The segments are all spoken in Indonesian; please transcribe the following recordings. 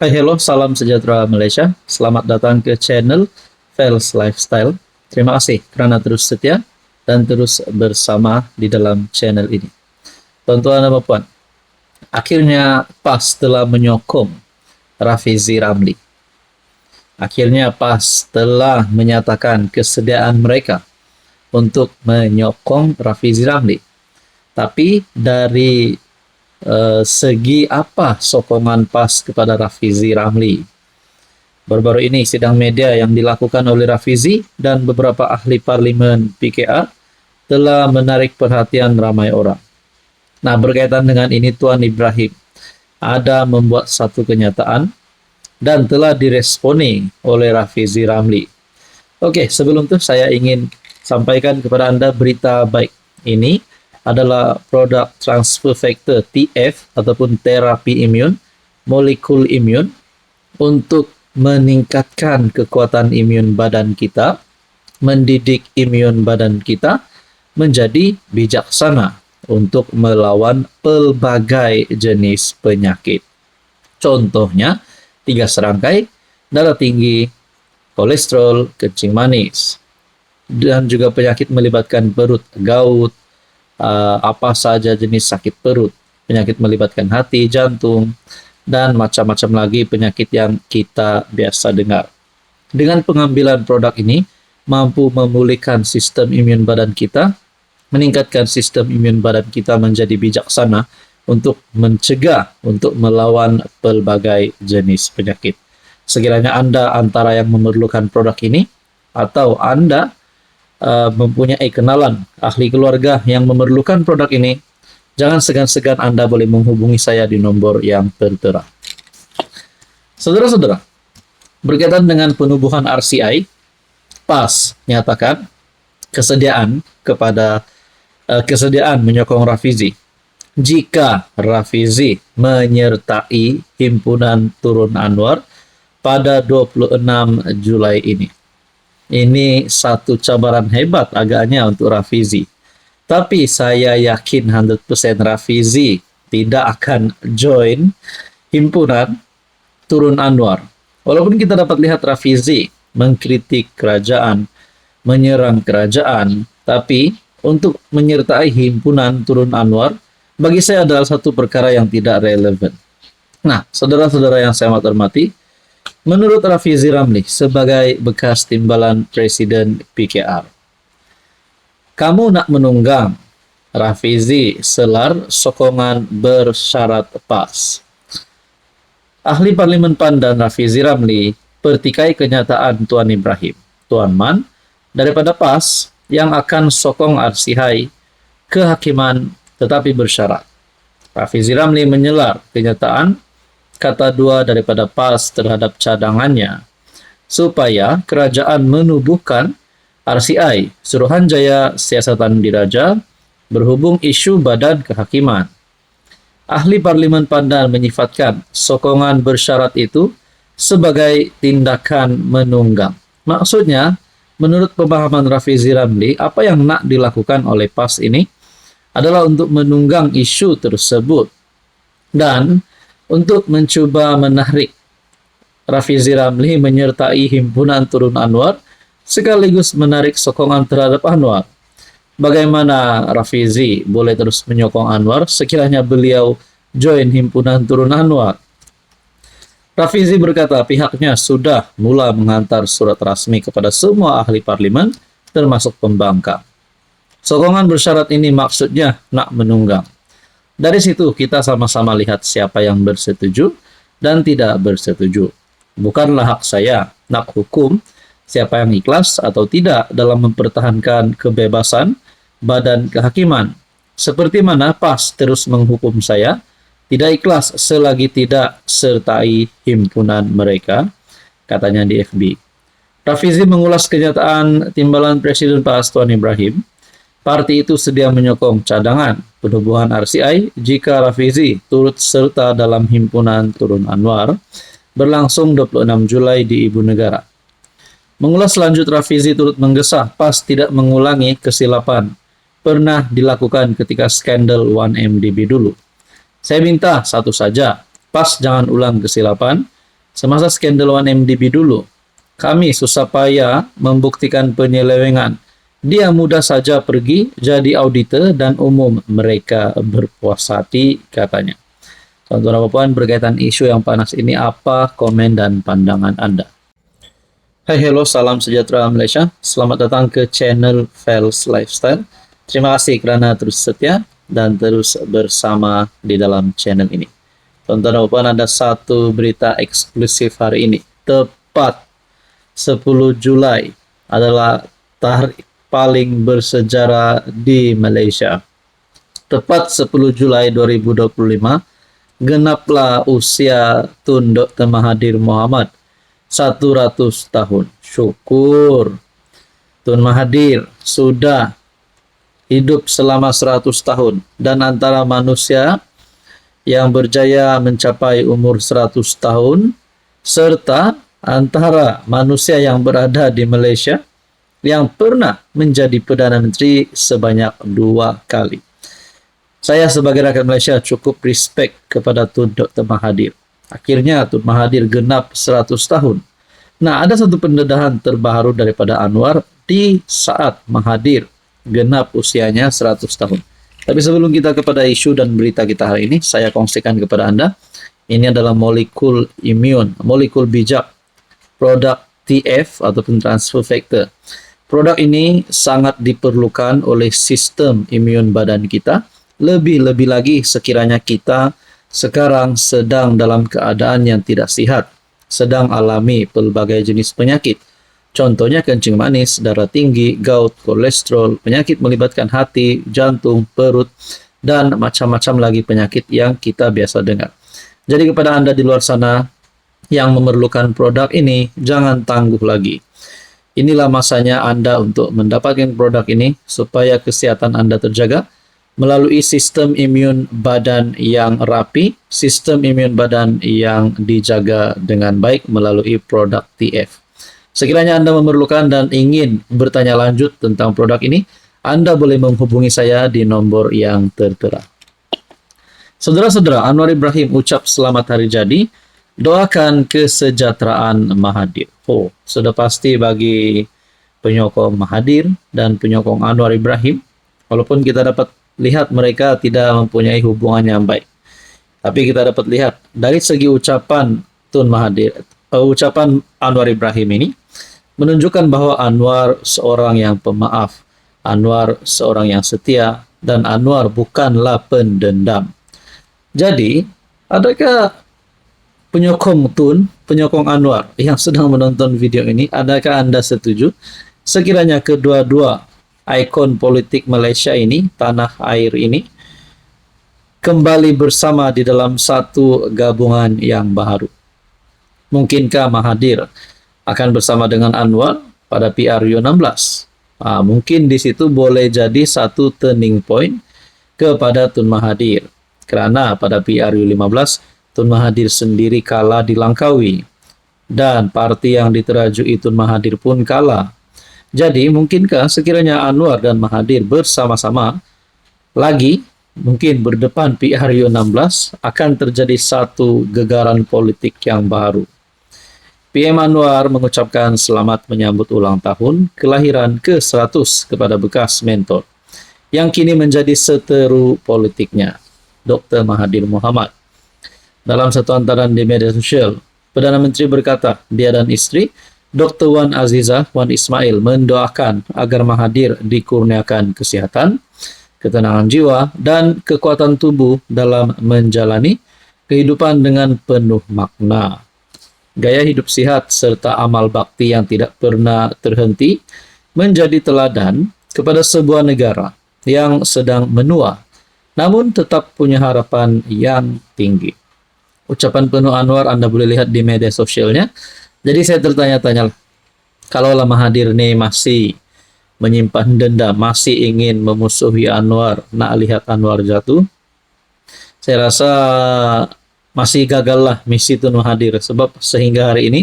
Hai, hello, salam sejahtera Malaysia. Selamat datang ke channel Fels Lifestyle. Terima kasih kerana terus setia dan terus bersama di dalam channel ini. Tuan-tuan dan puan, akhirnya PAS telah menyokong Rafizi Ramli. Akhirnya PAS telah menyatakan kesediaan mereka untuk menyokong Rafizi Ramli. Tapi dari segi apa sokongan PAS kepada Rafizi Ramli? Baru-baru ini sidang media yang dilakukan oleh Rafizi dan beberapa ahli parlimen PKR telah menarik perhatian ramai orang. Nah, berkaitan dengan ini Tuan Ibrahim ada membuat satu kenyataan dan telah diresponi oleh Rafizi Ramli. Oke, sebelum itu saya ingin sampaikan kepada Anda berita baik. Ini adalah produk transfer factor TF ataupun terapi imun, molekul imun untuk meningkatkan kekuatan imun badan kita, mendidik imun badan kita menjadi bijaksana untuk melawan pelbagai jenis penyakit. Contohnya, 3 serangkai, darah tinggi, kolesterol, kencing manis, dan juga penyakit melibatkan perut, gout, apa saja jenis sakit perut, penyakit melibatkan hati, jantung, dan macam-macam lagi penyakit yang kita biasa dengar. Dengan pengambilan produk ini, mampu memulihkan sistem imun badan kita, meningkatkan sistem imun badan kita menjadi bijaksana untuk mencegah, untuk melawan pelbagai jenis penyakit. Sekiranya Anda antara yang memerlukan produk ini, atau Anda mempunyai kenalan ahli keluarga yang memerlukan produk ini, jangan segan-segan Anda boleh menghubungi saya di nomor yang tertera. Saudara-saudara, berkaitan dengan penubuhan RCI, PAS nyatakan kesediaan menyokong Rafizi jika Rafizi menyertai Himpunan Turun Anwar pada 26 Julai ini. Ini satu cabaran hebat agaknya untuk Rafizi. Tapi saya yakin 100% Rafizi tidak akan join Himpunan Turun Anwar. Walaupun kita dapat lihat Rafizi mengkritik kerajaan, menyerang kerajaan, tapi untuk menyertai Himpunan Turun Anwar, bagi saya adalah satu perkara yang tidak relevan. Nah, saudara-saudara yang saya hormati, menurut Rafizi Ramli sebagai bekas timbalan Presiden PKR, kamu nak menunggang Rafizi selar sokongan bersyarat PAS. Ahli Parlimen PAN dan Rafizi Ramli pertikai kenyataan Tuan Ibrahim, Tuan Man, daripada PAS yang akan sokong RCI kehakiman tetapi bersyarat. Rafizi Ramli menyelar kenyataan kata dua daripada PAS terhadap cadangannya supaya kerajaan menubuhkan RCI, Suruhanjaya Siasatan Diraja, berhubung isu badan kehakiman. Ahli Parlimen Pandan menyifatkan sokongan bersyarat itu sebagai tindakan menunggang. Maksudnya, menurut pemahaman Rafizi Ramli, apa yang nak dilakukan oleh PAS ini adalah untuk menunggang isu tersebut dan untuk mencuba menarik Rafizi Ramli menyertai Himpunan Turun Anwar sekaligus menarik sokongan terhadap Anwar. Bagaimana Rafizi boleh terus menyokong Anwar sekiranya beliau join Himpunan Turun Anwar? Rafizi berkata pihaknya sudah mula menghantar surat rasmi kepada semua ahli parlimen termasuk pembangkang. Sokongan bersyarat ini maksudnya nak menunggang. Dari situ kita sama-sama lihat siapa yang bersetuju dan tidak bersetuju. Bukanlah hak saya nak hukum siapa yang ikhlas atau tidak dalam mempertahankan kebebasan badan kehakiman. Seperti mana PAS terus menghukum saya tidak ikhlas selagi tidak sertai himpunan mereka, katanya di FB. Rafizi mengulas kenyataan timbalan Presiden PAS Tuan Ibrahim. Parti itu sedia menyokong cadangan penubuhan RCI jika Rafizi turut serta dalam Himpunan Turun Anwar berlangsung 26 Julai di Ibu Negara. Mengulas lanjut, Rafizi turut menggesa PAS tidak mengulangi kesilapan pernah dilakukan ketika skandal 1MDB dulu. Saya minta satu saja, PAS jangan ulang kesilapan Semasa skandal 1MDB dulu, kami susah payah membuktikan penyelewengan. Dia mudah saja pergi jadi auditor dan umum mereka berpuas hati, katanya. Tuan-tuan dan puan, berkaitan isu yang panas ini, apa komen dan pandangan Anda? Hai, hello, salam sejahtera Malaysia. Selamat datang ke channel Fels Lifestyle. Terima kasih kerana terus setia dan terus bersama di dalam channel ini. Tuan-tuan dan puan, ada satu berita eksklusif hari ini. Tepat 10 Julai adalah tarikh paling bersejarah di Malaysia. Tepat 10 Julai 2025, genaplah usia Tun Dr. Mahathir Mohamad 100 tahun. Syukur Tun Mahathir sudah hidup selama 100 tahun dan antara manusia yang berjaya mencapai umur 100 tahun serta antara manusia yang berada di Malaysia yang pernah menjadi Perdana Menteri sebanyak 2 kali. Saya sebagai rakyat Malaysia cukup respect kepada Tun Dr. Mahathir. Akhirnya Tun Mahathir genap 100 tahun. Nah, ada satu pendedahan terbaru daripada Anwar di saat Mahathir genap usianya 100 tahun. Tapi sebelum kita kepada isu dan berita kita hari ini, saya kongsikan kepada Anda. Ini adalah molekul imun, molekul bijak, produk TF ataupun transfer factor. Produk ini sangat diperlukan oleh sistem imun badan kita. Lebih-lebih lagi sekiranya kita sekarang sedang dalam keadaan yang tidak sihat, sedang alami pelbagai jenis penyakit. Contohnya kencing manis, darah tinggi, gout, kolesterol, penyakit melibatkan hati, jantung, perut, dan macam-macam lagi penyakit yang kita biasa dengar. Jadi kepada Anda di luar sana yang memerlukan produk ini, jangan tangguh lagi. Inilah masanya Anda untuk mendapatkan produk ini supaya kesihatan Anda terjaga melalui sistem imun badan yang rapi, sistem imun badan yang dijaga dengan baik melalui produk TF. Sekiranya Anda memerlukan dan ingin bertanya lanjut tentang produk ini, Anda boleh menghubungi saya di nombor yang tertera. Saudara-saudara, Anwar Ibrahim ucap selamat hari jadi, doakan kesejahteraan Mahathir. Oh, sudah pasti bagi penyokong Mahathir dan penyokong Anwar Ibrahim, walaupun kita dapat lihat mereka tidak mempunyai hubungan yang baik. Tapi kita dapat lihat dari segi ucapan Tun Mahathir, ucapan Anwar Ibrahim ini menunjukkan bahwa Anwar seorang yang pemaaf, Anwar seorang yang setia, dan Anwar bukanlah pendendam. Jadi, adakah penyokong Tun, penyokong Anwar yang sedang menonton video ini, adakah Anda setuju sekiranya kedua-dua ikon politik Malaysia ini, tanah air ini, kembali bersama di dalam satu gabungan yang baru? Mungkinkah Mahathir akan bersama dengan Anwar pada PRU 16? Mungkin di situ boleh jadi satu turning point kepada Tun Mahathir. Kerana pada PRU 15, Tun Mahathir sendiri kalah di Langkawi. Dan parti yang diterajui Tun Mahathir pun kalah. Jadi, mungkinkah sekiranya Anwar dan Mahathir bersama-sama lagi, mungkin berdepan PRU 16, akan terjadi satu gegaran politik yang baru. PM Anwar mengucapkan selamat menyambut ulang tahun kelahiran ke-100 kepada bekas mentor, yang kini menjadi seteru politiknya, Dr. Mahathir Mohamad. Dalam satu hantaran di media sosial, Perdana Menteri berkata, dia dan isteri, Dr. Wan Azizah Wan Ismail, mendoakan agar Mahathir dikurniakan kesihatan, ketenangan jiwa, dan kekuatan tubuh dalam menjalani kehidupan dengan penuh makna. Gaya hidup sihat serta amal bakti yang tidak pernah terhenti menjadi teladan kepada sebuah negara yang sedang menua, namun tetap punya harapan yang tinggi. Ucapan penuh Anwar Anda boleh lihat di media sosialnya. Jadi saya tertanya-tanya, kalaulah Mahathir ini masih menyimpan dendam, masih ingin memusuhi Anwar, nak lihat Anwar jatuh, saya rasa masih gagallah misi Tun Mahathir. Sebab sehingga hari ini,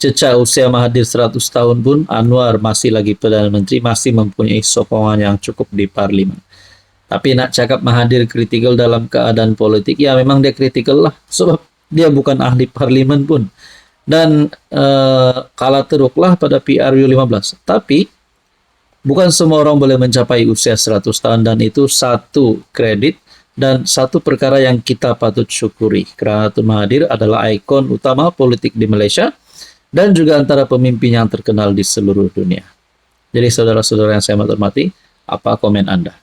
cecak usia Mahathir 100 tahun pun, Anwar masih lagi Perdana Menteri, masih mempunyai sokongan yang cukup di Parlimen. Tapi nak cakap Mahathir kritikal dalam keadaan politik, ya memang dia kritikal lah. Sebab dia bukan ahli Parlimen pun. dan kalah teruklah pada PRU 15. Tapi bukan semua orang boleh mencapai usia 100 tahun, dan itu satu kredit dan satu perkara yang kita patut syukuri. Kerana Tun Mahathir adalah ikon utama politik di Malaysia dan juga antara pemimpin yang terkenal di seluruh dunia. Jadi saudara-saudara yang saya hormati, apa komen Anda?